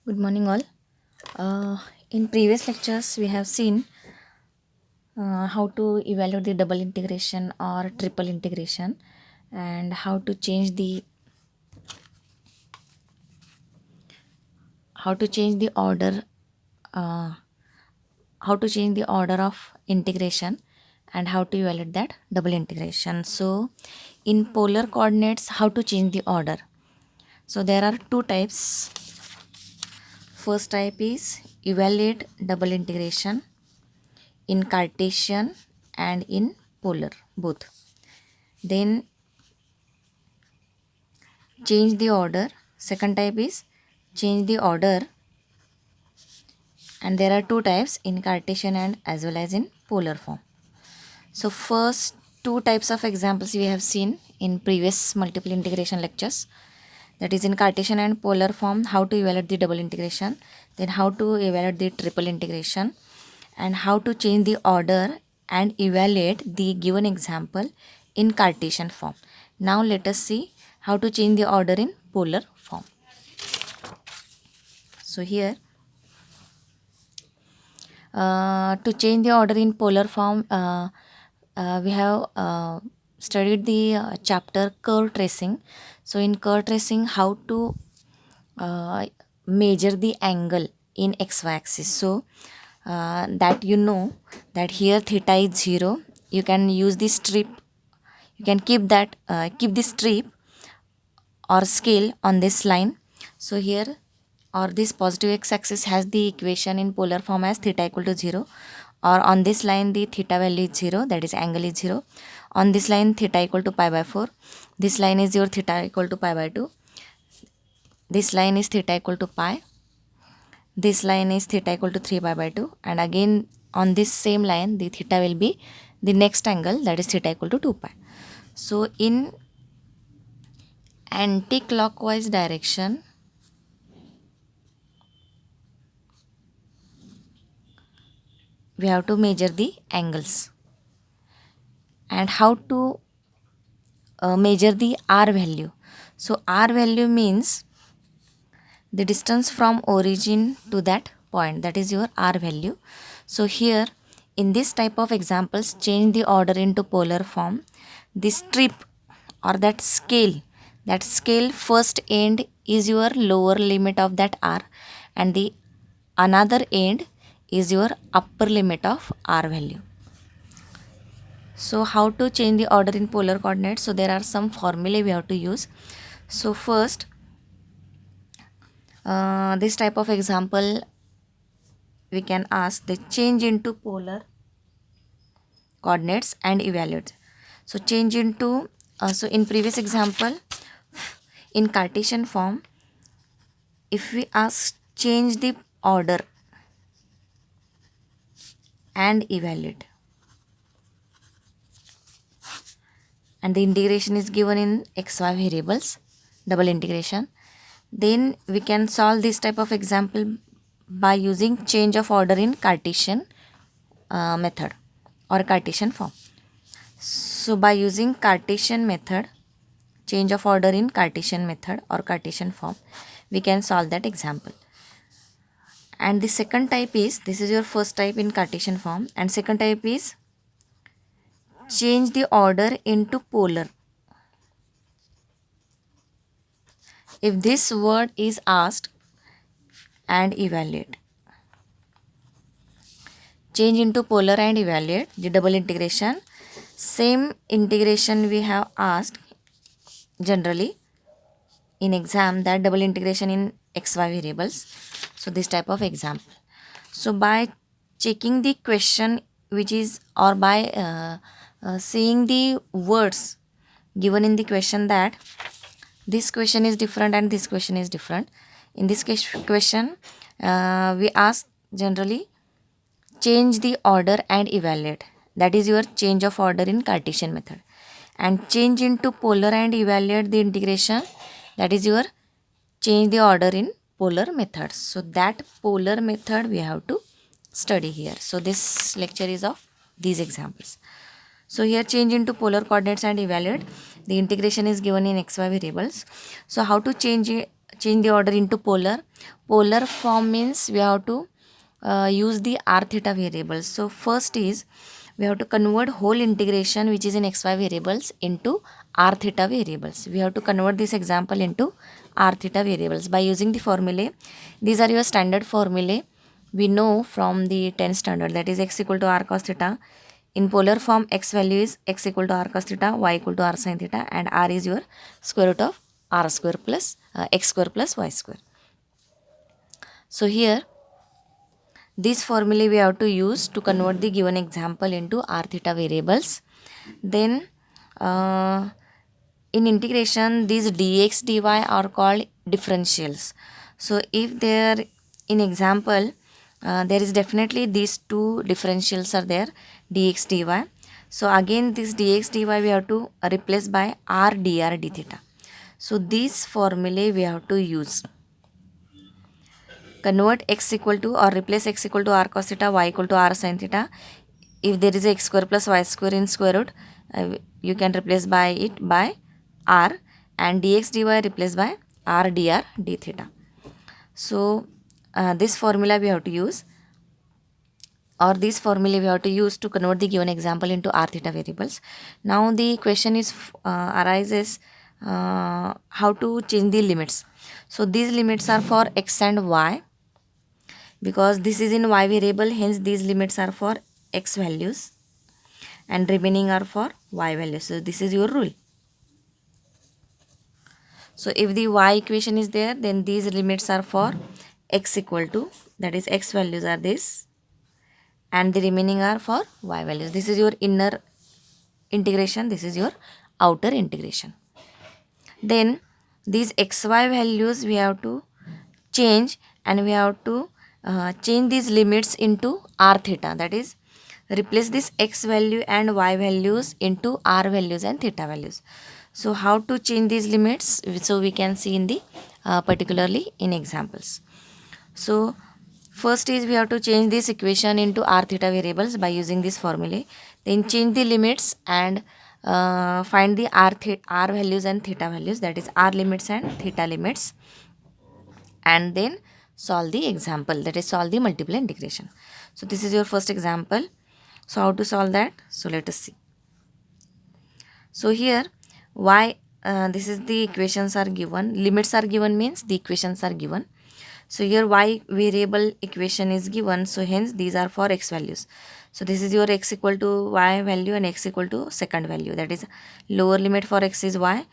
Good morning, all. In previous lectures, we have seen how to evaluate the double integration or triple integration, and how to change the order, uh, how to change the order of integration, and how to evaluate that double integration. So, in polar coordinates, how to change the order. So there are two types. First type is evaluate double integration in Cartesian and in polar both. Then change the order. Second type is change the order, and there are two types in Cartesian and as well as in polar form. So first two types of examples we have seen in previous multiple integration lectures, that is in Cartesian and polar form, how to evaluate the double integration, then how to evaluate the triple integration, and how to change the order and evaluate the given example in Cartesian form. Now let us see how to change the order in polar form. So here to change the order in polar form, we have studied the chapter curve tracing. So in curve tracing, how to uh, measure the angle in xy axis. So that you know that here theta is 0. You can use the strip. You can keep the strip or scale on this line. So here, or this positive x-axis has the equation in polar form as theta equal to 0, or on this line the theta value is 0, that is angle is 0. On this line theta equal to pi by 4. This line is your theta equal to pi by 2. This line is theta equal to pi. This line is theta equal to 3 pi by 2, and again on this same line the theta will be the next angle, that is theta equal to 2 pi. So in anti-clockwise direction, we have to measure the angles. And how to measure the R value. So R value means the distance from origin to that point, that is your R value. So here in this type of examples, change the order into polar form. This strip or that scale first end is your lower limit of that R, and the another end is your upper limit of R value. So how to change the order in polar coordinates? So there are some formulae we have to use. So first, this type of example we can ask the change into polar coordinates and evaluate. So change into so in previous example in Cartesian form, if we ask change the order and evaluate, and the integration is given in xy variables, double integration, then we can solve this type of example by using change of order in Cartesian method or Cartesian form. So by using Cartesian method, change of order in Cartesian method or Cartesian form, we can solve that example. And the second type is, this is your first type in Cartesian form, and second type is change the order into polar. If this word is asked and evaluate, change into polar and evaluate the double integration. Same integration we have asked generally in exam, that double integration in xy variables. So this type of example. So by checking the question which is, or by seeing the words given in the question, that this question is different and this question is different. In this question we ask generally change the order and evaluate, that is your change of order in Cartesian method, and change into polar and evaluate the integration, that is your change the order in polar method. So that polar method we have to study here. So this lecture is of these examples. So here change into polar coordinates and evaluate, the integration is given in xy variables. So how to change change the order into polar. Polar form means we have to use the r theta variables. So first is we have to convert whole integration which is in xy variables into r theta variables. We have to convert this example into r theta variables by using the formulae. These are your standard formulae we know from the 10th standard, that is x equal to r cos theta. In polar form, x value is x equal to r cos theta, y equal to r sin theta, and r is your square root of r square plus x square plus y square. So here this formula we have to use to convert the given example into r theta variables. Then in integration, these dx dy are called differentials. So if there in example there is definitely these two differentials are there, dx dy. So again this dx dy we have to replace by r dr d theta. So this formula we have to use. Convert x equal to or replace x equal to r cos theta, y equal to r sin theta. If there is a x square plus y square in square root, you can replace by it by r, and dx dy replaced by r dr d theta. So this formula we have to use, or this formula we have to use to convert the given example into r theta variables. Now the question is arises how to change the limits. So these limits are for x and y, because this is in y variable, hence these limits are for x values and remaining are for y values. So this is your rule. So if the y equation is there, then these limits are for x equal to, that is x values are this, and the remaining are for y values. This is your inner integration, this is your outer integration. Then these xy values we have to change, and we have to change these limits into r theta, that is replace this x value and y values into r values and theta values. So how to change these limits? So we can see in the particularly in examples. So first is we have to change this equation into r theta variables by using this formula. Then change the limits and find the r values and theta values, that is r limits and theta limits, and then solve the example, that is solve the multiple integration. So this is your first example. So how to solve that? So let us see. So here y this is the equations are given, limits are given means the equations are given. So here y variable equation is given, so hence these are for x values. So this is your x equal to y value and x equal to second value, that is lower limit for x is y,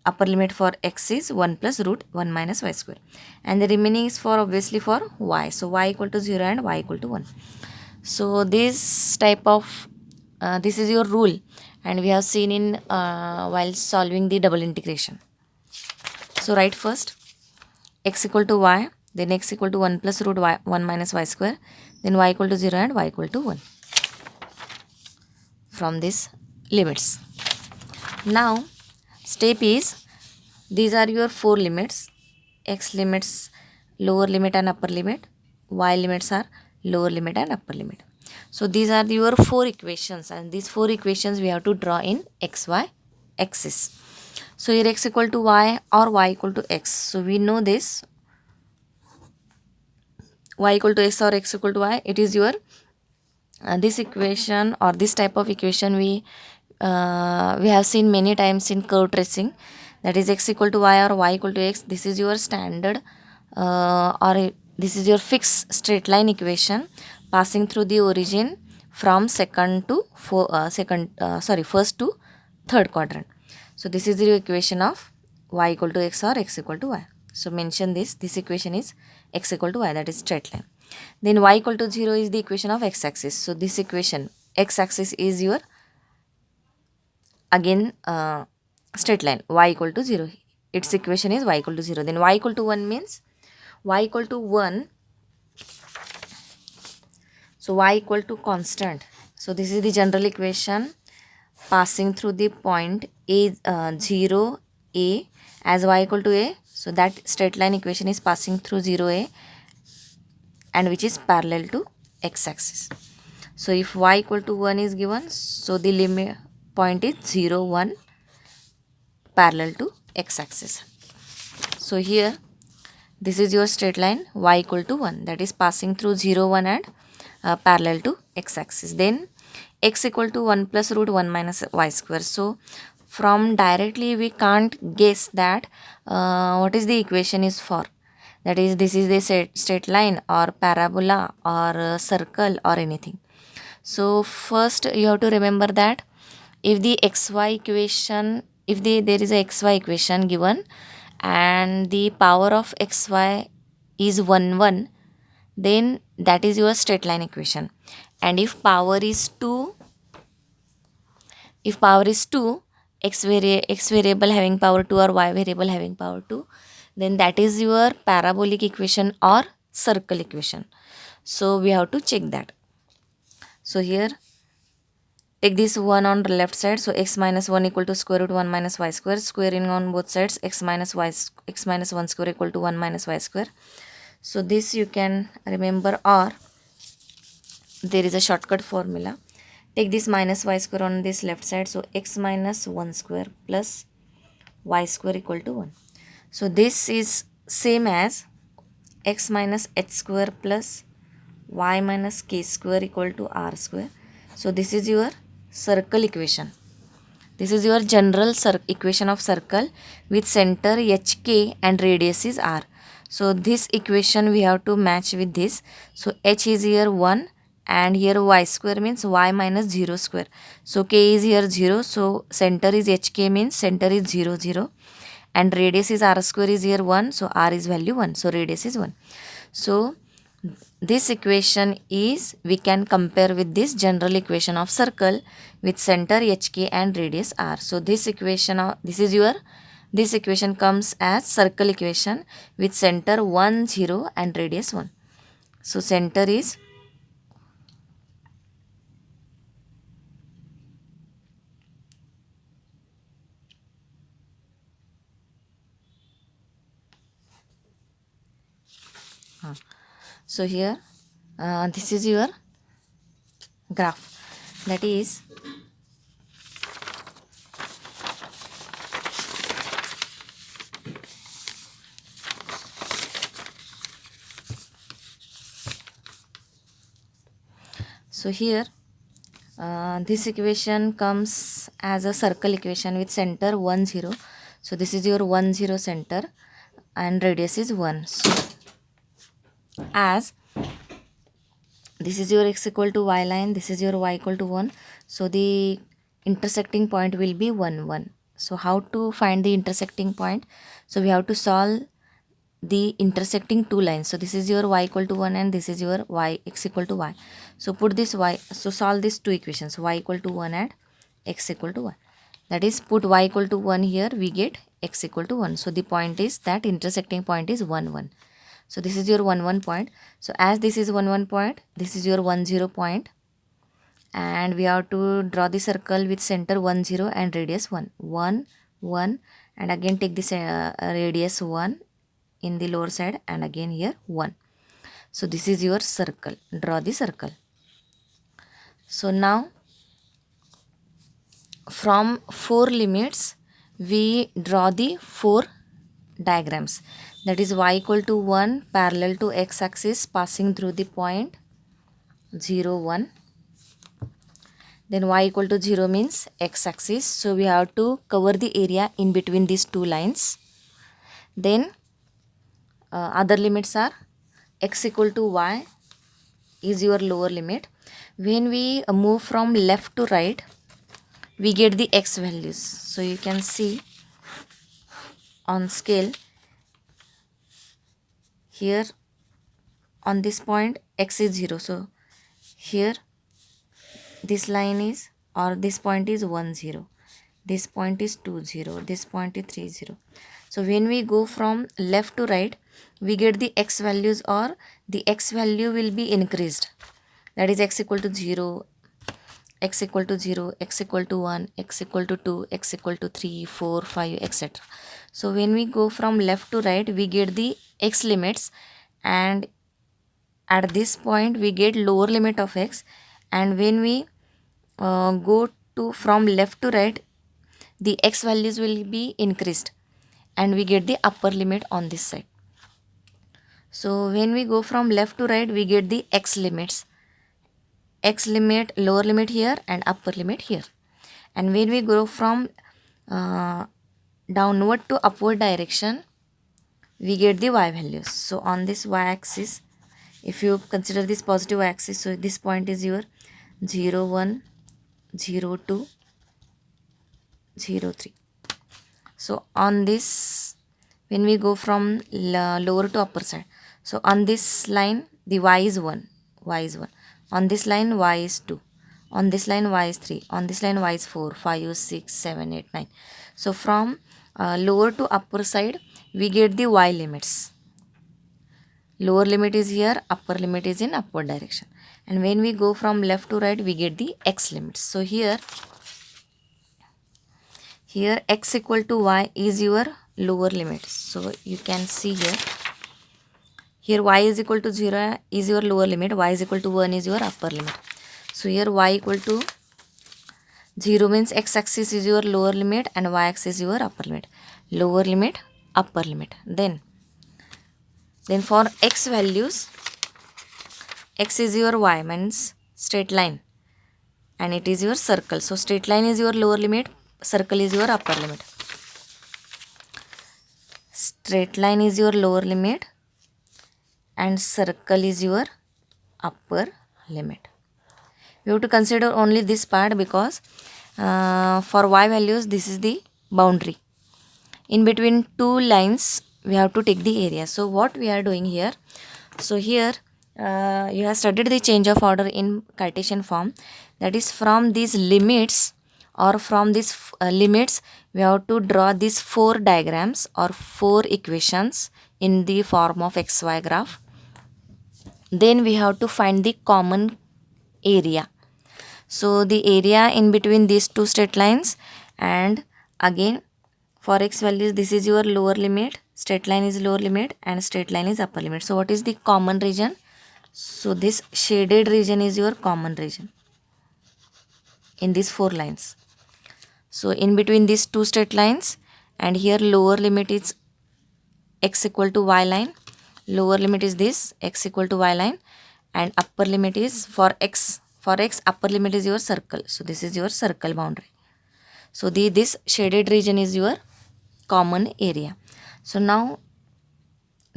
upper limit for x is 1 plus root 1 minus y square, and the remaining is for obviously for y. So y equal to 0 and y equal to 1. So this type of this is your rule, and we have seen in while solving the double integration. So write first x equal to y, then x equal to 1 plus root y 1 minus y square, then y equal to 0 and y equal to 1 from these limits. Now step is, these are your four limits, x limits lower limit and upper limit, y limits are lower limit and upper limit. So these are your four equations, and these four equations we have to draw in xy axis. So here x equal to y or y equal to x. So we know this y equal to x or x equal to y, it is your this equation or this type of equation we have seen many times in curve tracing, that is x equal to y or y equal to x. This is your standard or this is your fixed straight line equation passing through the origin from second to first to third quadrant. So this is the equation of y equal to x or x equal to y. So mention this equation is x equal to y, that is straight line. Then y equal to 0 is the equation of x axis. So this equation x axis is your again straight line, y equal to 0, its equation is y equal to 0. Then y equal to 1 means y equal to 1, so y equal to constant. So this is the general equation passing through the point a 0 a as y equal to a. So that straight line equation is passing through 0a and which is parallel to x axis. So if y equal to 1 is given, so the limit point is 0 1 parallel to x axis. So here this is your straight line y equal to 1, that is passing through 0, 1 and parallel to x axis. Then x equal to 1 plus root 1 minus y square. So from directly we can't guess that what is the equation is for. That is, this is the straight line or parabola or circle or anything. So first you have to remember that if the xy equation, if there is a xy equation given and the power of xy is 1 1, then that is your straight line equation. And if power is 2, x variable having power 2 or y variable having power 2, then that is your parabolic equation or circle equation. So we have to check that. So here take this 1 on the left side, so x minus 1 equal to square root 1 minus y square, squaring on both sides, x minus 1 square equal to 1 minus y square. So this you can remember, or there is a shortcut formula. Take this minus y square on this left side, so x minus 1 square plus y square equal to 1. So this is same as x minus h square plus y minus k square equal to r square. So this is your circle equation. This is your general equation of circle with center hk and radius is r. So this equation we have to match with this. So h is here 1 and here y square means y minus 0 square. So k is here 0. So center is hk means center is 0 0 and radius is r square is here 1. So r is value 1. So radius is 1. So this equation is, we can compare with this general equation of circle with center hk and radius r. So this equation this equation comes as circle equation with center 1 0 and radius 1. So center is so here this is your graph, that is so here this equation comes as a circle equation with center 1 0. So this is your 1 0 center and radius is 1. So as this is your x equal to y line, this is your y equal to 1. So the intersecting point will be 1 1. So how to find the intersecting point? So we have to solve the intersecting two lines. So this is your y equal to 1 and this is your x equal to y. So put this y, so solve these two equations, y equal to 1 and x equal to y. That is, put y equal to 1 here, we get x equal to 1. So the point is that intersecting point is 1 1. So this is your 1 1 point. So as this is 1 1 point, this is your 1 0 point, and we have to draw the circle with center 1 0 and radius 1 1 1, and again take this radius 1 in the lower side and again here 1. So this is your circle. Draw the circle. So now from 4 limits we draw the 4 diagrams. That is y equal to 1 parallel to x axis passing through the point 0 1. Then y equal to 0 means x axis. So we have to cover the area in between these two lines. Then other limits are x equal to y is your lower limit. When we move from left to right, we get the x values. So you can see on scale here on this point x is 0. So here this line is, or this point is 1 0, this point is 2 0, this point is 3 0. So when we go from left to right, we get the x values, or the x value will be increased. That is x equal to 0, x equal to 0, x equal to 1, x equal to 2, x equal to 3, 4, 5, etc. So when we go from left to right, we get the x limits, and at this point we get lower limit of x, and when we go to from left to right, the x values will be increased and we get the upper limit on this side. So when we go from left to right, we get the x limits. X limit, lower limit here and upper limit here. And when we go from uh, downward to upward direction, we get the y values. So on this y axis, if you consider this positive axis, so this point is your 0, 1, 0, 2, 0, 3. So on this, when we go from lower to upper side, so on this line the y is 1, y is 1. On this line y is 2. On this line y is 3. On this line y is 4, 5, 6, 7, 8, 9. So from lower to upper side, we get the y limits. Lower limit is here, upper limit is in upward direction. And when we go from left to right, we get the x limits. So here x equal to y is your lower limit. So you can see here y is equal to 0 is your lower limit, y is equal to 1 is your upper limit. So here y equal to 0 means x axis is your lower limit and y axis is your upper limit. Lower limit, upper limit. Then for x values, x is your y means straight line and it is your circle. So straight line is your lower limit, circle is your upper limit. Straight line is your lower limit and circle is your upper limit. We have to consider only this part because for y values this is the boundary. In between two lines we have to take the area. So what we are doing here, so here you have studied the change of order in Cartesian form, that is from these limits or from these limits we have to draw these 4 diagrams or 4 equations in the form of xy graph. Then we have to find the common area. So the area in between these two straight lines, and again for x values this is your lower limit, straight line is lower limit and straight line is upper limit. So what is the common region? So this shaded region is your common region in these 4 lines. So in between these two straight lines, and here lower limit is x equal to y line, lower limit is this x equal to y line, and upper limit is for x upper limit is your circle. So this is your circle boundary. So this shaded region is your common area. So now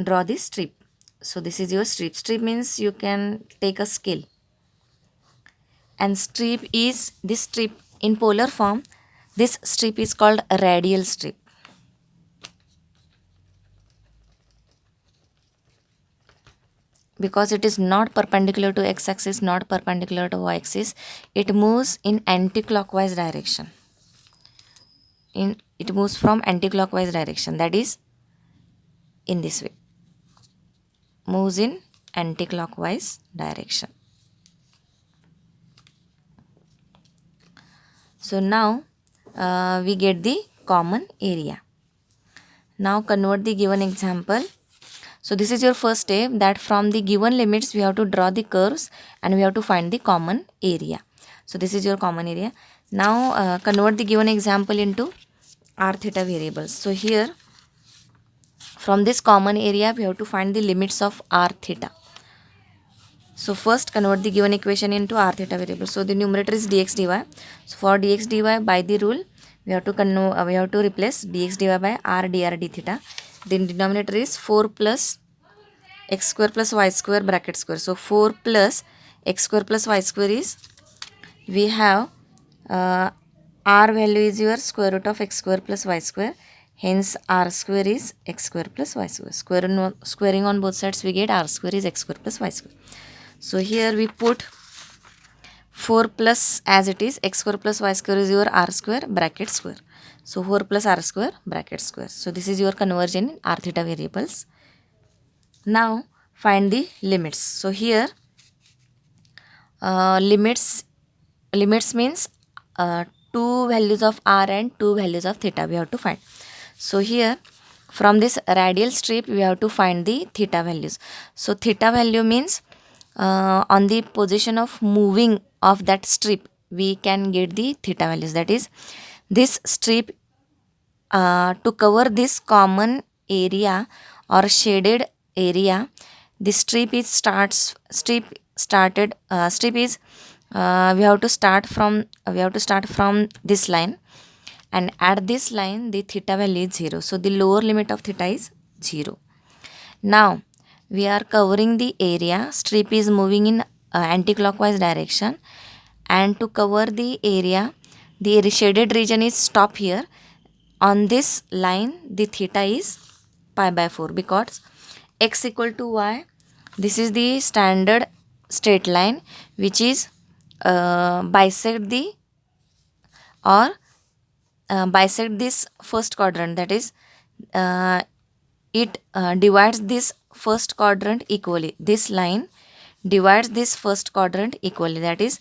draw this strip. So this is your strip. Strip means you can take a scale, and strip is this strip in polar form. This strip is called a radial strip. Because it is not perpendicular to x-axis, not perpendicular to y-axis, it moves in anti-clockwise direction. It moves from anti-clockwise direction, that is in this way, moves in anti-clockwise direction. So now we get the common area. Now convert the given example. So this is your first step, that from the given limits we have to draw the curves and we have to find the common area. So this is your common area. Now convert the given example into r theta variables. So here from this common area we have to find the limits of r theta. So first convert the given equation into r theta variable. So the numerator is dx dy. So for dx dy, by the rule we have to replace dx dy by r dr d theta. Then denominator is 4 plus x square plus y square bracket square. So 4 plus x square plus y square is, we have r value is your square root of x square plus y square. Hence r square is x square plus y square. Squaring on both sides we get r square is x square plus y square. So here we put 4 plus as it is, x square plus y square is your r square bracket square. So 4 plus r square bracket square. So this is your conversion in r theta variables. Now find the limits. So here limits means 2 values of r and 2 values of theta we have to find. So here from this radial strip we have to find the theta values. So theta value means on the position of moving of that strip we can get the theta values. That is, this strip to cover this common area or shaded area, the strip is we have to start from this line, and at this line the theta value is 0. So the lower limit of theta is 0. Now we are covering the area. Strip is moving in anti-clockwise direction, and to cover the area, the shaded region is stop here. On this line the theta is pi by 4, because x equal to y, this is the standard straight line which is bisect the or bisect this first quadrant, that is it divides this first quadrant equally. This line divides this first quadrant equally, that is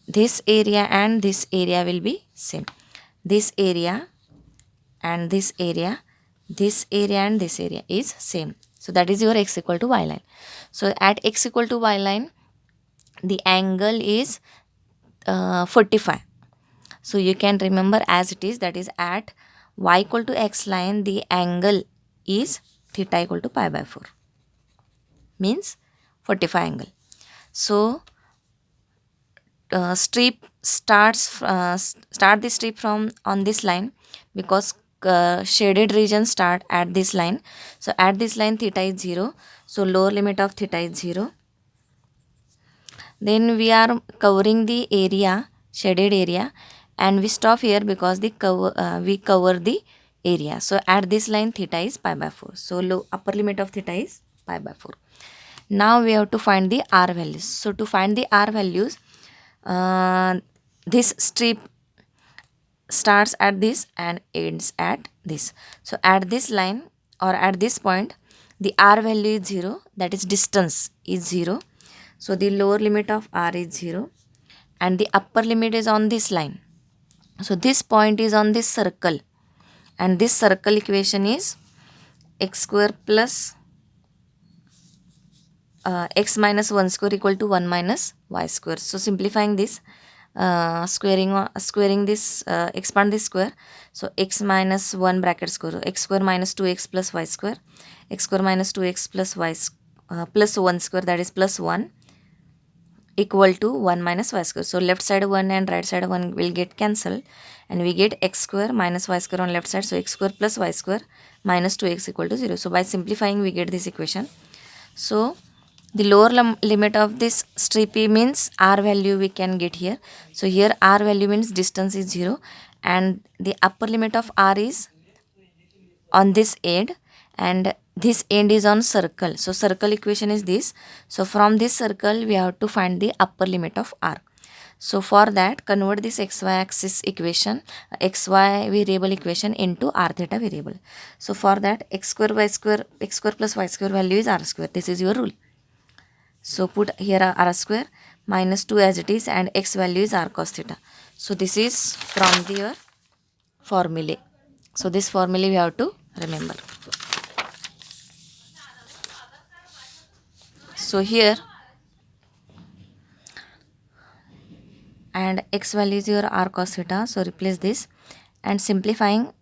this area and this area will be same. This area and this area, this area and this area is same. So that is your x equal to y line. So at x equal to y line, the angle is 45. So you can remember as it is, that is at y equal to x line, the angle is theta equal to pi by 4, means 45 angle. So start the strip from on this line, because shaded region start at this line. So at this line theta is 0, so lower limit of theta is 0. Then we are covering the area, shaded area, and we stop here because we cover the area. So at this line theta is pi by 4, so upper limit of theta is pi by 4. Now we have to find the r values. So to find the r values, this strip starts at this and ends at this. So at this line or at this point, the r value is 0, that is distance is 0. So the lower limit of r is 0 and the upper limit is on this line. So this point is on this circle, and this circle equation is x square plus x minus 1 square equal to 1 minus y square. So simplifying this, squaring this, expand this square. So x minus 1 bracket square, x square minus 2x plus y square, x square minus 2x plus y plus 1 square, that is plus 1, equal to 1 minus y square. So left side 1 and right side 1 will get cancelled, and we get x square minus y square on left side. So x square plus y square minus 2x equal to 0. So by simplifying we get this equation. So the lower limit of this strip means r value we can get here. So here r value means distance is 0, and the upper limit of r is on this end, and this end is on circle. So circle equation is this. So from this circle we have to find the upper limit of r. So for that, convert this xy axis equation, xy variable equation into r theta variable. So for that, x square plus y square value is r square. This is your rule. So put here r square minus 2 as it is, and x value is r cos theta. So this is from your formulae. So this formulae we have to remember. So here, and x value is your r cos theta. So replace this, and simplifying,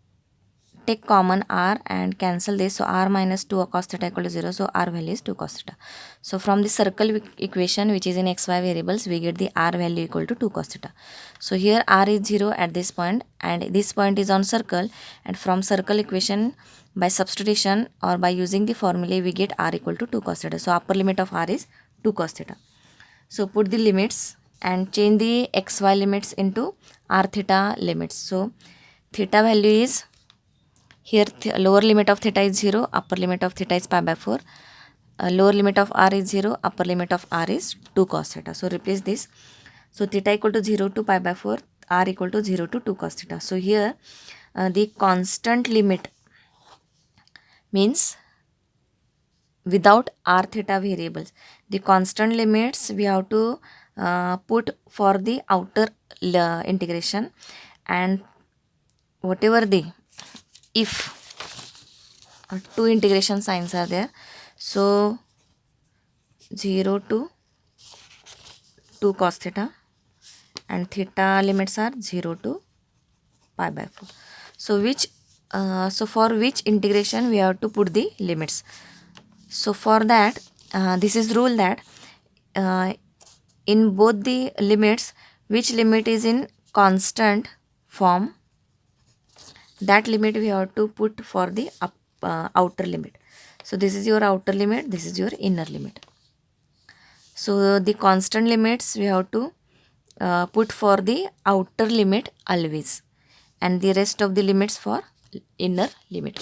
take common r and cancel this. So r minus 2 cos theta equal to 0. So r value is 2 cos theta. So from the circle equation which is in xy variables, we get the r value equal to 2 cos theta. So here r is 0 at this point, and this point is on circle, and from circle equation, by substitution or by using the formula, we get r equal to 2 cos theta. So upper limit of r is 2 cos theta. So put the limits and change the xy limits into r theta limits. So theta value is here, lower limit of theta is 0, upper limit of theta is pi by 4. Lower limit of r is 0, upper limit of r is 2 cos theta. So replace this. So theta equal to 0 to pi by 4, r equal to 0 to 2 cos theta. So here the constant limit means without r theta variables. The constant limits we have to put for the outer integration, and whatever the, if two integration signs are there, so 0 to 2 cos theta, and theta limits are 0 to pi by 4. So for which integration we have to put the limits. So for that, this is rule that uh, in both the limits, which limit is in constant form, that limit we have to put for the outer limit. So this is your outer limit, this is your inner limit. So the constant limits we have to put for the outer limit always, and the rest of the limits for inner limit.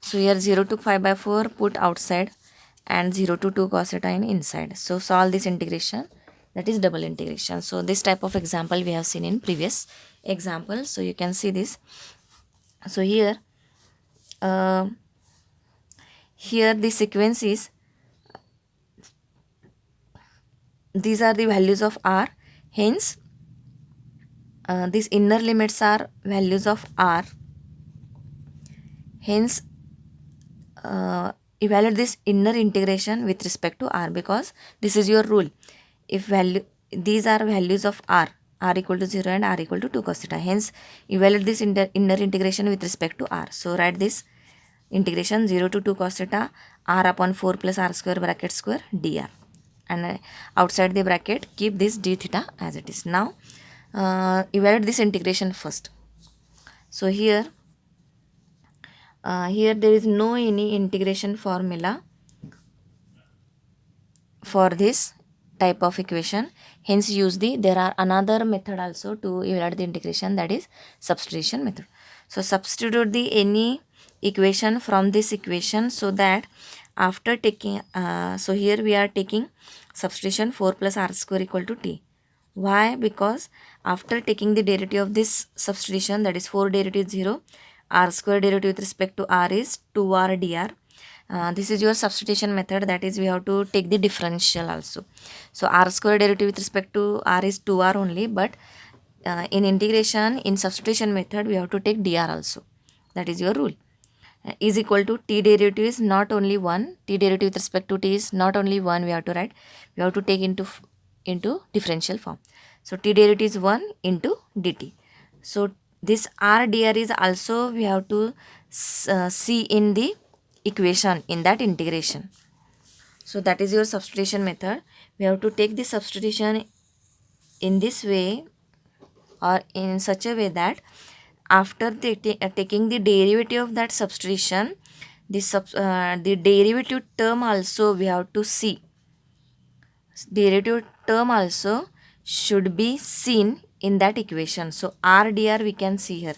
So here 0 to 5 by 4 put outside, and 0 to 2 cos theta in inside. So solve this integration, that is double integration. So this type of example we have seen in previous example. So you can see this. So here the sequence is, these are the values of r, hence these inner limits are values of r, hence evaluate this inner integration with respect to r, because this is your rule. If these are values of r equal to 0 and r equal to 2 cos theta, hence evaluate this inner integration with respect to r. So write this integration 0 to 2 cos theta r upon 4 plus r square bracket square dr, and outside the bracket keep this d theta as it is. Now evaluate this integration first. So here there is no any integration formula for this type of equation, hence use there are another method also to evaluate the integration, that is substitution method. So substitute the any equation from this equation, so that after taking so here we are taking substitution 4 plus r square equal to t. Why? Because after taking the derivative of this substitution, that is 4 derivative 0, r square derivative with respect to r is 2r dr. This is your substitution method, that is we have to take the differential also. So r square derivative with respect to r is 2r only, but in integration, in substitution method, we have to take dr also. That is your rule. Is equal to t derivative is not only 1, t derivative with respect to t is not only 1, we have to write, we have to take into differential form. So t derivative is 1 into dt. So this r dr is also we have to see in the equation in that integration. So that is your substitution method. We have to take the substitution in this way, or in such a way that after taking the derivative of that substitution, the derivative term also we have to see. Derivative term also should be seen in that equation. So r dr we can see here.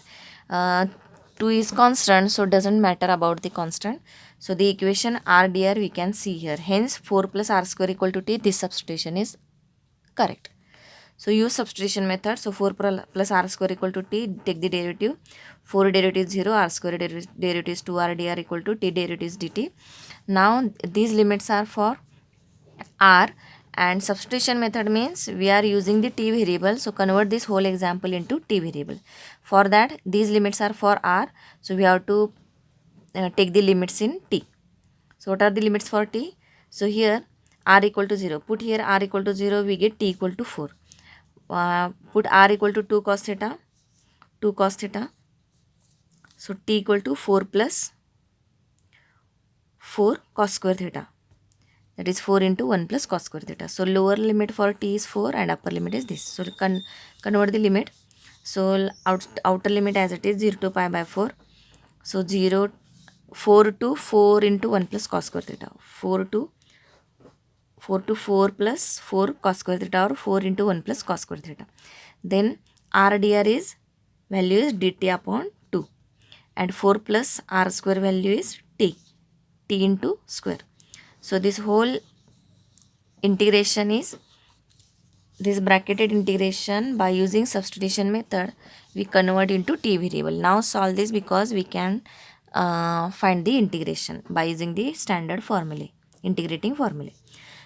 2 is constant, so doesn't matter about the constant. So the equation r dr we can see here. Hence 4 plus r square equal to t, this substitution is correct. So use substitution method. So 4 plus r square equal to t, take the derivative. 4 derivative is 0, r square derivative is 2r dr equal to t derivative is dt. Now these limits are for r, and substitution method means we are using the t variable. So convert this whole example into t variable. For that, these limits are for r, so we have to take the limits in t. So what are the limits for t? So here r equal to 0, put here r equal to 0, we get t equal to 4. Put r equal to 2 cos theta, 2 cos theta. So t equal to 4 plus 4 cos square theta, that is 4 into 1 plus cos square theta. So lower limit for t is 4 and upper limit is this. So convert the limit. So outer limit as it is 0 to pi by 4. So 4 to 4 into 1 plus cos square theta. 4 to 4 plus 4 cos square theta, or 4 into 1 plus cos square theta. Then r dr is value is dt upon 2, and 4 plus r square value is t into square. So this whole integration is this bracketed integration. By using substitution method, we convert into t variable. Now solve this, because we can find the integration by using the standard formula, integrating formula.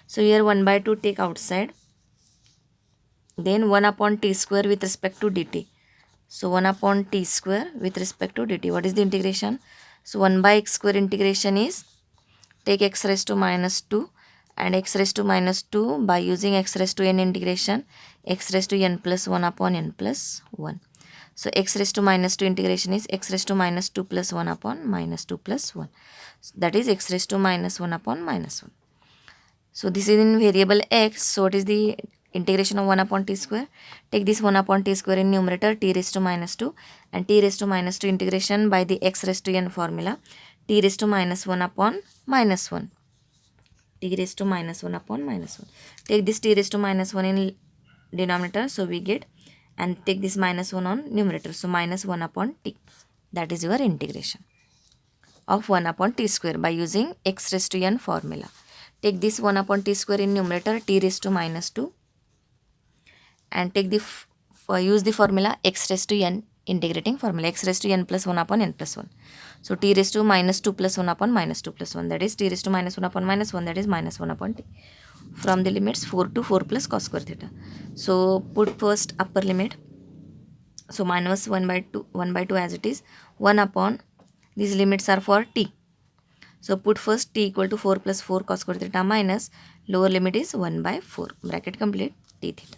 So here 1 by 2 take outside, then 1 upon t square with respect to dt. So 1 upon t square with respect to dt. What is the integration? So 1 by x square integration is, take x raised to minus 2 and x raised to minus 2 by using x raised to n integration, x raised to n plus 1 upon n plus 1. So x raised to minus 2 integration is x raised to minus 2 plus 1 upon minus 2 plus 1. So that is x raised to minus 1 upon minus 1. So this is in variable x. So it is the integration of 1 upon t square. Take this 1 upon t square in numerator, t raised to minus 2, and t raised to minus 2 integration by the x raised to n formula, t raised to minus 1 upon minus 1. T raised to minus 1 upon minus 1. Take this t raised to minus 1 in denominator, so we get, and take this minus 1 on numerator, so minus 1 upon t. That is your integration of 1 upon t square by using x raised to n formula. Take this 1 upon t square in numerator, t raised to minus 2, and take the use the formula x raised to n integrating formula, x raised to n plus 1 upon n plus 1. So t raised to minus 2 plus 1 upon minus 2 plus 1, that is t raised to minus 1 upon minus 1, that is minus 1 upon t. From the limits 4 to 4 plus cos square theta. So put first upper limit. So minus 1 by 2 as it is, 1 upon, these limits are for t. So put first t equal to 4 plus 4 cos square theta minus lower limit is 1 by 4. Bracket complete, t theta.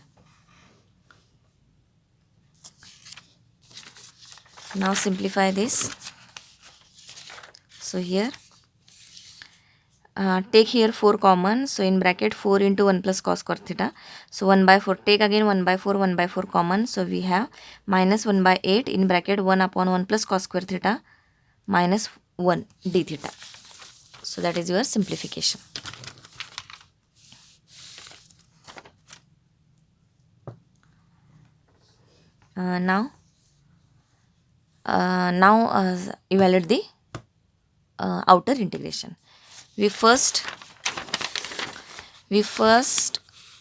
Now simplify this. So here take here 4 common. So in bracket 4 into 1 plus cos square theta. So 1 by 4. Take again 1 by 4, 1 by 4 common. So we have minus 1 by 8 in bracket 1 upon 1 plus cos square theta minus 1 d theta. So that is your simplification. Now evaluate the outer integration. We first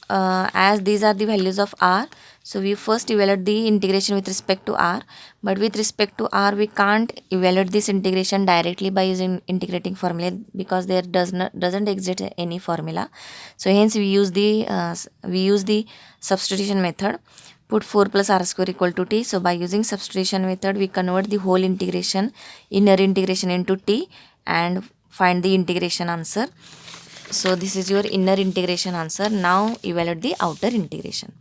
as these are the values of r, so we first evaluate the integration with respect to r, but with respect to r we can't evaluate this integration directly by using integrating formula because there doesn't exist any formula. So hence we use the substitution method. Put 4 plus r square equal to t. So by using substitution method we convert the whole integration, inner integration into t, and find the integration answer. So this is your inner integration answer. Now evaluate the outer integration.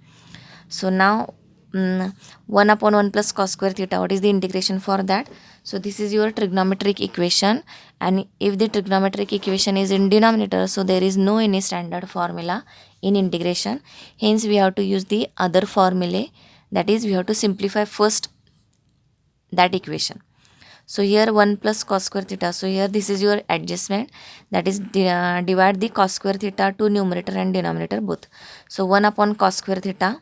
So now 1 upon 1 plus cos square theta, what is the integration for that? So this is your trigonometric equation, and if the trigonometric equation is in denominator, so there is no any standard formula in integration. Hence we have to use the other formulae, that is we have to simplify first that equation. So here 1 plus cos square theta. So here this is your adjustment, that is divide the cos square theta to numerator and denominator both. So 1 upon cos square theta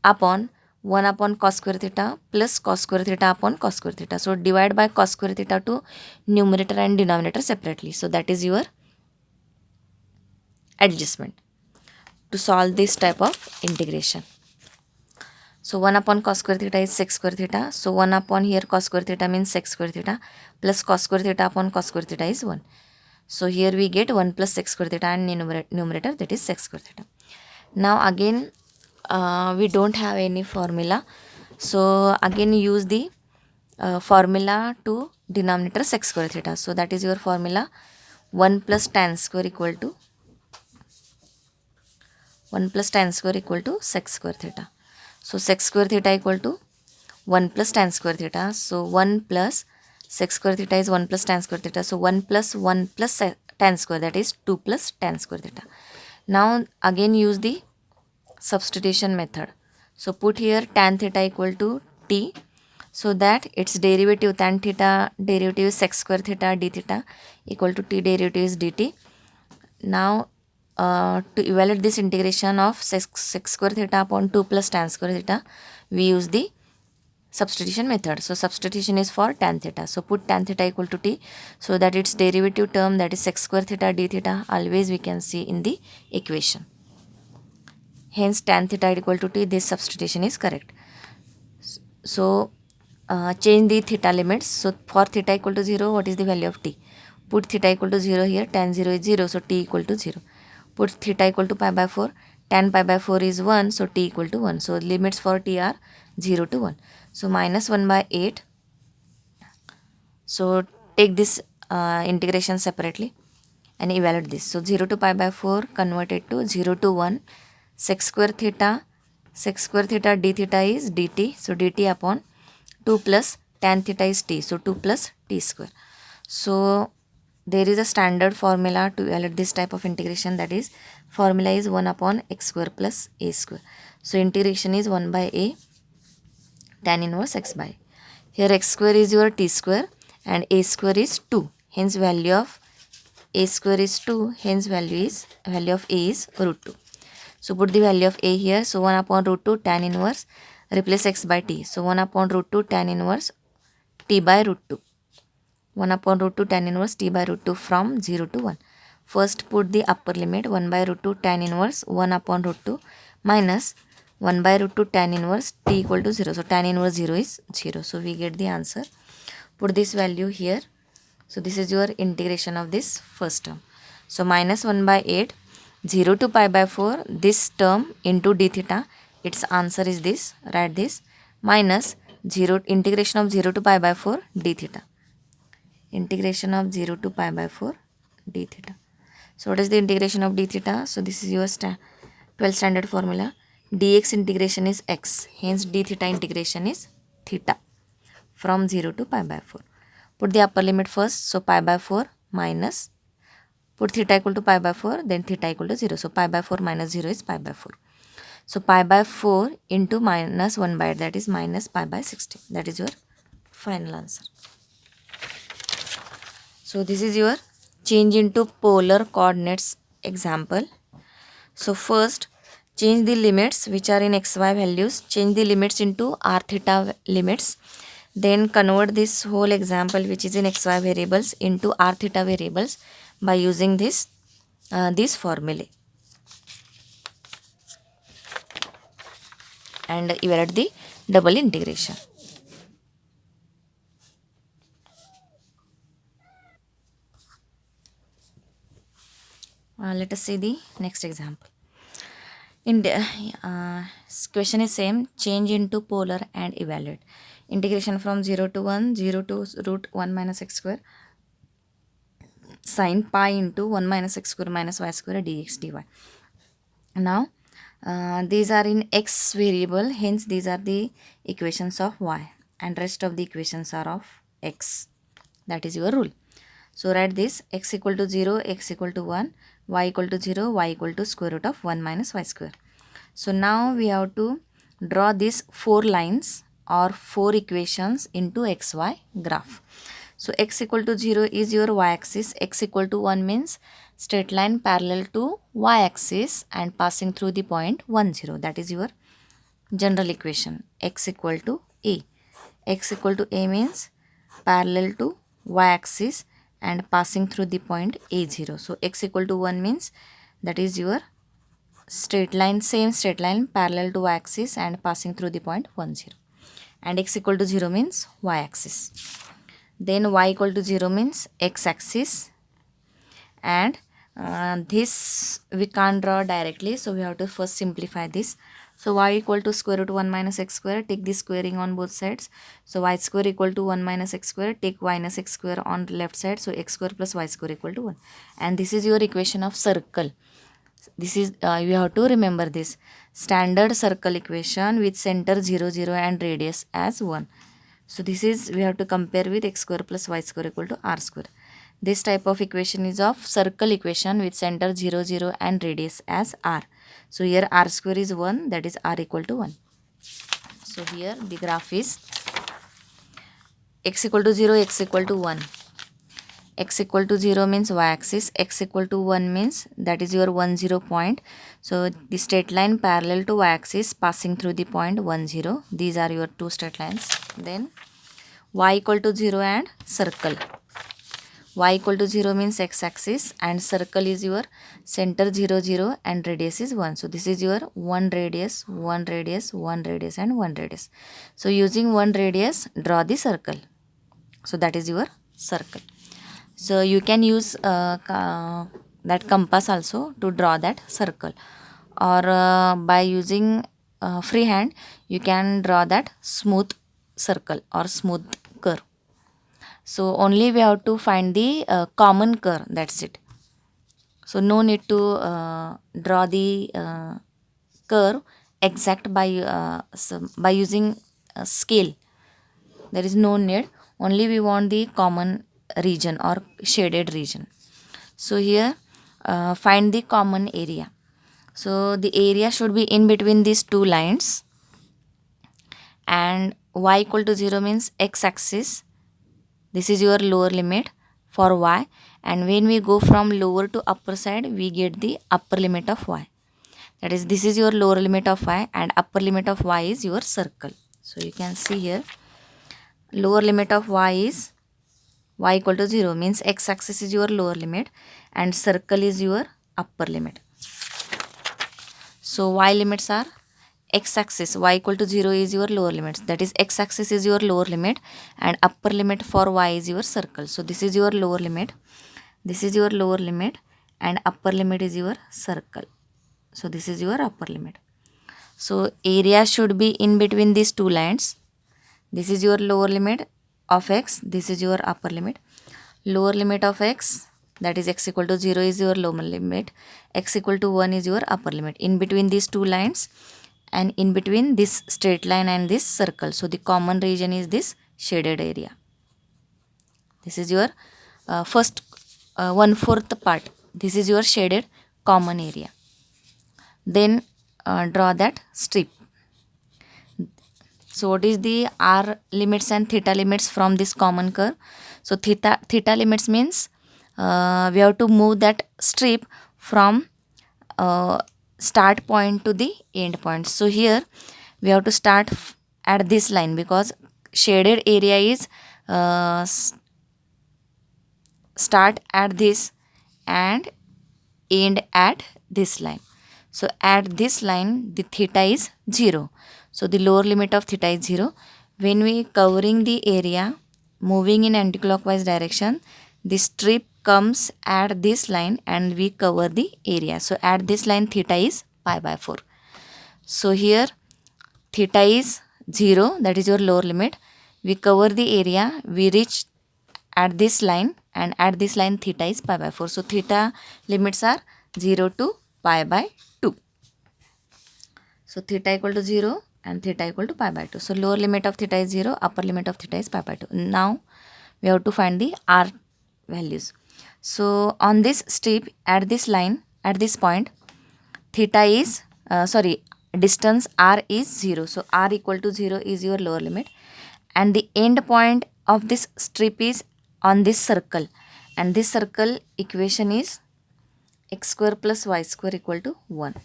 upon 1 upon cos square theta plus cos square theta upon cos square theta. So divide by cos square theta to numerator and denominator separately. So that is your adjustment to solve this type of integration. So 1 upon cos square theta is sec square theta. So 1 upon here cos square theta means sec square theta plus cos square theta upon cos square theta is 1. So here we get 1 plus sec square theta and numerator, that is sec square theta. Now again we don't have any formula. So again use the formula to denominator sec square theta. So that is your formula, 1 plus tan square equal to 1 plus tan square equal to sec square theta. So sec square theta equal to 1 plus tan square theta. So 1 plus sec square theta is 1 plus tan square theta. So 1 plus tan square, that is 2 plus tan square theta. Now again use the substitution method. So put here tan theta equal to t, so that its derivative, tan theta derivative is sec square theta d theta equal to t derivative is dt. Now to evaluate this integration of sec square theta upon 2 plus tan square theta, we use the substitution method. So substitution is for tan theta. So put tan theta equal to t, so that its derivative term, that is sec square theta d theta, always we can see in the equation. Hence tan theta equal to t, this substitution is correct. So change the theta limits. So for theta equal to 0, what is the value of t? Put theta equal to 0 here, tan 0 is 0, so t equal to 0. Put theta equal to pi by 4, tan pi by 4 is 1, so t equal to 1. So limits for t are 0 to 1. So minus 1 by 8. So take this integration separately and evaluate this. So 0 to pi by 4 converted to 0 to 1, sec square theta sec square theta d theta is dt. So dt upon 2 plus tan theta is t. So 2 plus t square. So there is a standard formula to evaluate this type of integration, that is formula is 1 upon x square plus a square. So integration is 1 by a tan inverse x by. Here x square is your t square and a square is 2. Hence value of a square is 2. Hence value of a is root 2. So put the value of a here. So 1 upon root 2 tan inverse, replace x by t. So 1 upon root 2 tan inverse t by root 2. 1 upon root 2 tan inverse t by root 2 from 0 to 1. First put the upper limit 1 by root 2 tan inverse 1 upon root 2 minus 1 by root 2 tan inverse t equal to 0. So tan inverse 0 is 0. So we get the answer. Put this value here. So this is your integration of this first term. So minus 1 by 8, 0 to pi by 4, this term into d theta, its answer is this, write this, minus 0, integration of 0 to pi by 4 d theta. Integration of 0 to pi by 4 d theta. So what is the integration of d theta? So this is your 12th standard formula. Dx integration is x, hence d theta integration is theta from 0 to pi by 4. Put the upper limit first. So pi by 4 minus, put theta equal to pi by 4, then theta equal to 0. So pi by 4 minus 0 is pi by 4. So pi by 4 into minus 1 by 8, that is minus pi by 16. That is your final answer. So this is your change into polar coordinates example. So first, change the limits which are in xy values, change the limits into r theta limits. Then convert this whole example which is in xy variables into r theta variables by using this formulae. And evaluate the double integration. Let us see the next example. In the question is same, change into polar and evaluate. Integration from 0 to 1, 0 to root 1 minus x square sine pi into 1 minus x square minus y square dx dy. Now these are in x variable, hence these are the equations of y and rest of the equations are of x. That is your rule. So write this, x equal to 0, x equal to 1, y equal to 0, y equal to square root of 1 minus y square. So now we have to draw these 4 lines or 4 equations into xy graph. So x equal to 0 is your y-axis, x equal to 1 means straight line parallel to y-axis and passing through the point 1, 0. That is your general equation, x equal to a. X equal to a means parallel to y-axis and passing through the point a0. So x equal to 1 means that is your straight line, same straight line parallel to y-axis and passing through the point 1, 0. And x equal to 0 means y-axis. Then y equal to 0 means x-axis, and this we can't draw directly, so we have to first simplify this. So y equal to square root 1 minus x square, take the squaring on both sides. So y square equal to 1 minus x square, take y minus x square on left side. So x square plus y square equal to 1. And this is your equation of circle. This is, you have to remember this. Standard circle equation with center 0, 0 and radius as 1. So this is, we have to compare with x square plus y square equal to r square. This type of equation is of circle equation with center 0, 0 and radius as r. So here r square is 1, that is r equal to 1. So here the graph is x equal to 0, x equal to 1. X equal to 0 means y-axis, x equal to 1 means that is your 1, 0 point. So the straight line parallel to y-axis passing through the point 1, 0. These are your two straight lines. Then y equal to 0 and circle. Y equal to 0 means x-axis and circle is your center 0, 0 and radius is 1. So this is your 1 radius, 1 radius, 1 radius and 1 radius. So using 1 radius, draw the circle. So that is your circle. So you can use that compass also to draw that circle, or by using freehand you can draw that smooth circle or smooth curve. So only we have to find the common curve, that's it. So no need to draw the curve exact by using scale. There is no need, only we want the common region or shaded region. So here find the common area. So the area should be in between these two lines, and y equal to 0 means x axis. This is your lower limit for y, and when we go from lower to upper side, we get the upper limit of y. That is, this is your lower limit of y, and upper limit of y is your circle. So you can see here, lower limit of y is y equal to 0 means x axis is your lower limit and circle is your upper limit. So y limits are x axis, y equal to 0 is your lower limit, that is x axis is your lower limit and upper limit for y is your circle. So this is your lower limit, this is your lower limit, and upper limit is your circle. So this is your upper limit. So area should be in between these two lines. This is your lower limit of x, this is your upper limit. Lower limit of x, that is x equal to 0 is your lower limit, x equal to 1 is your upper limit. In between these two lines and in between this straight line and this circle. So the common region is this shaded area. This is your first 1/4 part. This is your shaded common area. Then draw that strip. So what is the r limits and theta limits from this common curve? So theta limits means we have to move that strip from start point to the end point. So here we have to start at this line, because shaded area is start at this and end at this line. So at this line the theta is 0. So the lower limit of theta is 0. When we covering the area moving in anticlockwise direction, the strip comes at this line and we cover the area. So at this line theta is pi by 4. So here theta is 0, that is your lower limit. We cover the area, we reach at this line, and at this line theta is pi by 4. So theta limits are 0 to pi by 2. So theta equal to 0 and theta equal to pi by 2. So lower limit of theta is 0, upper limit of theta is pi by 2. Now we have to find the r values. So on this strip at this line, at this point, theta is distance r is 0. So r equal to 0 is your lower limit, and the end point of this strip is on this circle, and this circle equation is x square plus y square equal to 1.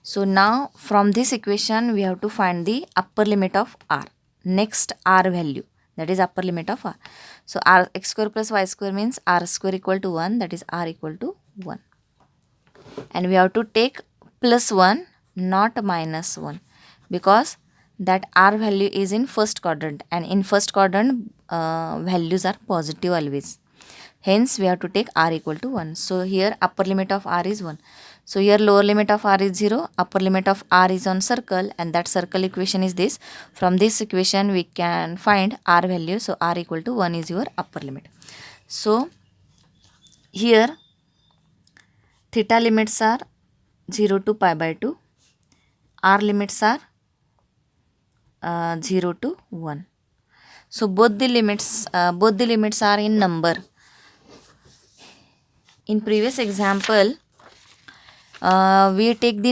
So now from this equation we have to find the upper limit of r, next r value, that is upper limit of r. So r x square plus y square means r square equal to 1, that is r equal to 1. And we have to take plus 1, not minus 1, because that r value is in first quadrant, and in first quadrant values are positive always. Hence we have to take r equal to 1. So here upper limit of r is 1. So here lower limit of r is 0, upper limit of r is on circle, and that circle equation is this. From this equation we can find r value. So r equal to 1 is your upper limit. So here theta limits are 0 to pi by 2, r limits are 0 to 1. So both the limits are in number. In previous example, we take the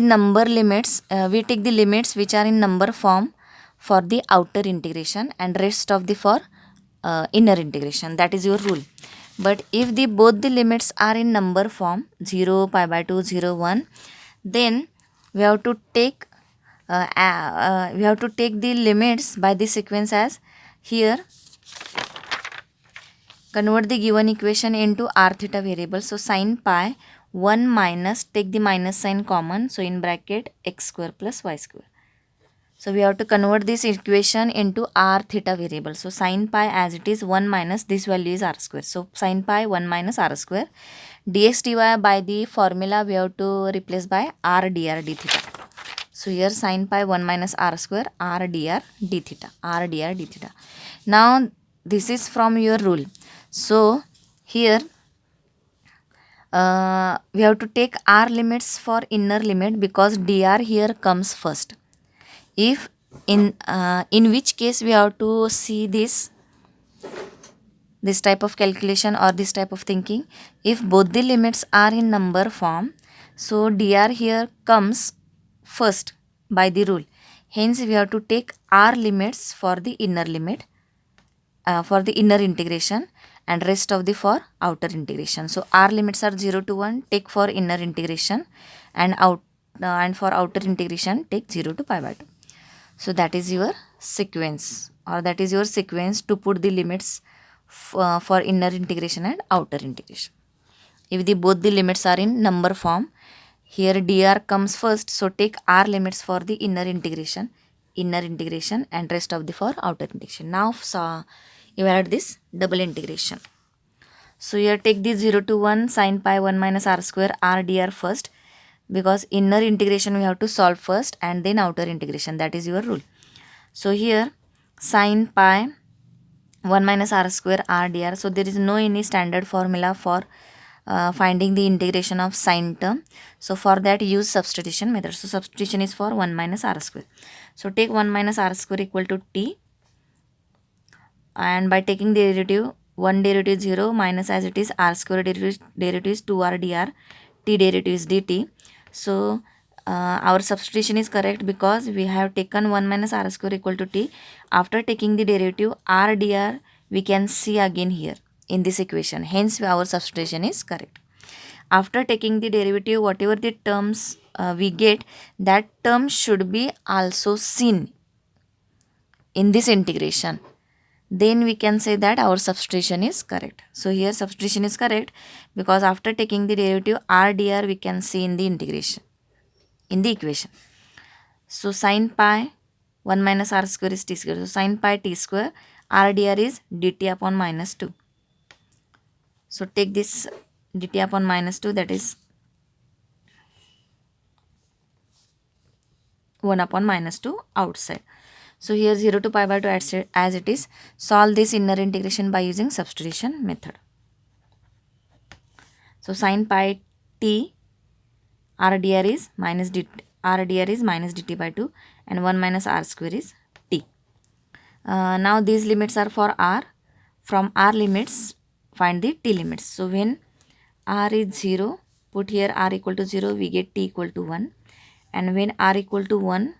limits which are in number form for the outer integration and rest of the for inner integration. That is your rule. But if both the limits are in number form 0, pi by 2, 0, 1, then we have to take the limits by this sequence as here. Convert the given equation into r theta variable. So sin pi 1 minus, take the minus sign common, so in bracket x square plus y square. So we have to convert this equation into r theta variable. So sin pi as it is 1 minus, this value is r square. So sin pi 1 minus r square. Dx dy by the formula we have to replace by r dr d theta. So here sin pi 1 minus r square, r dr d theta, r dr d theta. Now this is from your rule. So here we have to take r limits for inner limit, because dr here comes first. If in which case we have to see this type of calculation or this type of thinking. If both the limits are in number form, so dr here comes first by the rule. Hence we have to take r limits for the inner limit, for the inner integration, and rest of the for outer integration. So r limits are 0 to 1, take for inner integration, and and for outer integration take 0 to pi by 2. So that is your sequence, or that is your sequence to put the limits for inner integration and outer integration. If the both the limits are in number form, here dr comes first, so take r limits for the inner integration, and rest of the for outer integration. Now evaluate this double integration. So here take the 0 to 1 sin pi 1 minus r square r dr first, because inner integration we have to solve first and then outer integration. That is your rule. So here sin pi 1 minus r square r dr. So there is no any standard formula for finding the integration of sine term. So for that use substitution method. So substitution is for 1 minus r square. So take 1 minus r square equal to t, and by taking the derivative, 1 derivative is 0, minus as it is r square derivative is 2r dr, t derivative is dt. So our substitution is correct because we have taken 1 minus r square equal to t. After taking the derivative, r dr we can see again here in this equation. Hence our substitution is correct. After taking the derivative, whatever the terms we get, that term should be also seen in this integration. Then we can say that our substitution is correct. So here substitution is correct because after taking the derivative, r dr we can see in the integration, in the equation. So sin pi 1 minus r square is t square. So sin pi t square, r dr is dt upon minus 2. So take this dt upon minus 2, that is 1 upon minus 2 outside. So here 0 to pi by 2 as it is. Solve this inner integration by using substitution method. So sin pi t r dr is minus dt by 2, and 1 minus r square is t. Now these limits are for r. From r limits find the t limits. So when r is 0, put here r equal to 0, we get t equal to 1, and when r equal to 1,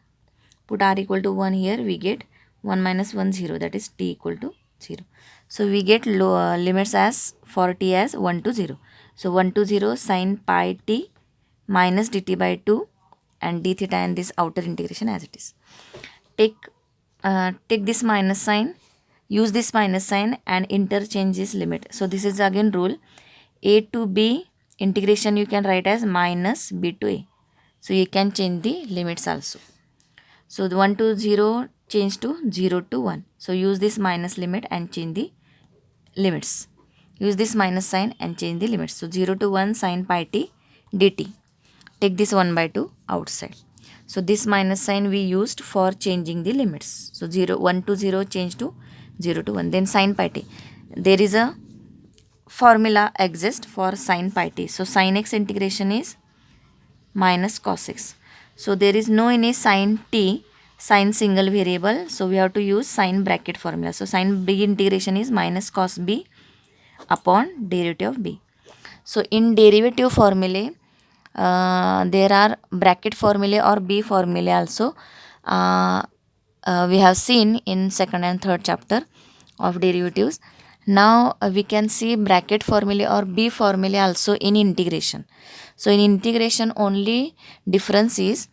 put r equal to 1 here, we get 1 minus 1 0, that is t equal to 0. So we get limits as for t as 1 to 0. So 1 to 0 sin pi t minus dt by 2 and d theta and this outer integration as it is. Take this minus sign, use this minus sign and interchange this limit. So this is again rule. A to b integration you can write as minus b to a. So you can change the limits also. So the 1 to 0 change to 0 to 1. So use this minus limit and change the limits. Use this minus sign and change the limits. So 0 to 1 sin pi t dt. Take this 1 by 2 outside. So this minus sign we used for changing the limits. So 1 to 0 change to 0 to 1. Then sin pi t. There is a formula exists for sin pi t. So sin x integration is minus cos x. So there is no any sin t, sin single variable. So we have to use sin bracket formula. So sin b integration is minus cos b upon derivative of b. So in derivative formulae, there are bracket formulae or b formulae also. We have seen in second and third chapter of derivatives. Now we can see bracket formulae or b formulae also in integration. So in integration only difference is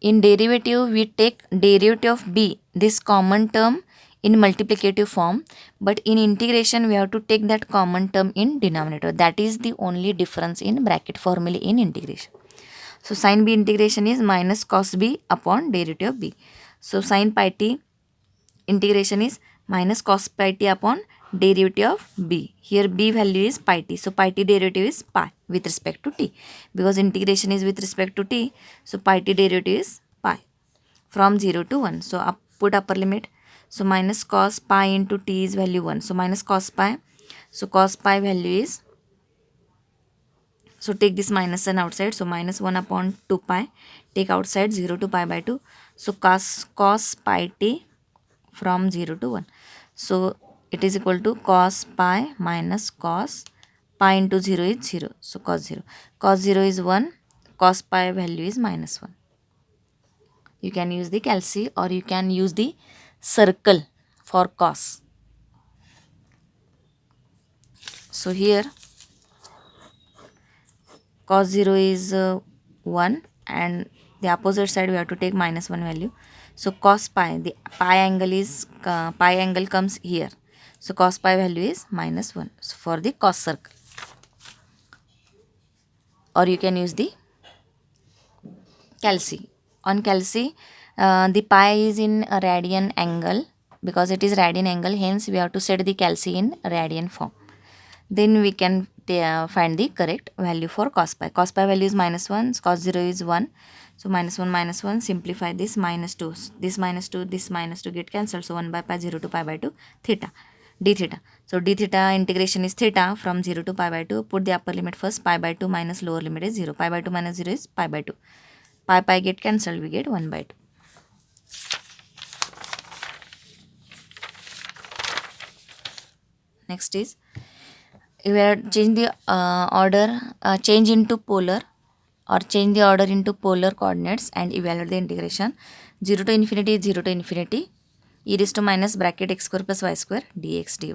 in derivative we take derivative of b, this common term, in multiplicative form, but in integration we have to take that common term in denominator. That is the only difference in bracket formulae in integration. So sin b integration is minus cos b upon derivative of b. So sin pi t integration is minus cos pi t upon derivative of b. Here b value is pi t. So pi t derivative is pi with respect to t. Because integration is with respect to t, so pi t derivative is pi from 0 to 1. So put upper limit. So minus cos pi into t is value 1. So minus cos pi. So cos pi value is, So take this minus sign outside. So minus 1 upon 2 pi. Take outside 0 to pi by 2. So cos pi t from 0 to 1. So it is equal to cos pi minus cos pi into 0 is 0. So cos 0. Cos 0 is 1. Cos pi value is minus 1. You can use the calci or you can use the circle for cos. So here cos 0 is 1 and the opposite side we have to take minus 1 value. So cos pi, the pi angle comes here. So cos pi value is minus 1 for the cos circle. Or you can use the calci. On calci, the pi is in a radian angle because it is radian angle, hence we have to set the calci in radian form. Then we can find the correct value for cos pi. Cos pi value is minus 1, cos 0 is 1. So minus 1, simplify this minus 2. This minus 2, this minus 2 get cancelled. So 1 by pi, 0 to pi by 2, theta, d theta. So d theta integration is theta from 0 to pi by 2. Put the upper limit first, pi by 2 minus lower limit is 0. Pi by 2 minus 0 is pi by 2. Pi get cancelled, we get 1 by 2. Next is, we have change the order, change into polar or change the order into polar coordinates and evaluate the integration. 0 to infinity is 0 to infinity, e raised to minus bracket x square plus y square dx dy.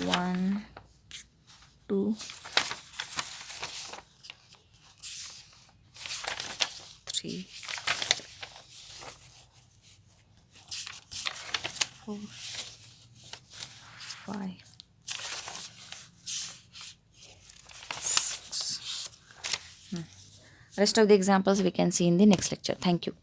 One, two, three, 4, 5, 6. Rest of the examples we can see in the next lecture. Thank you.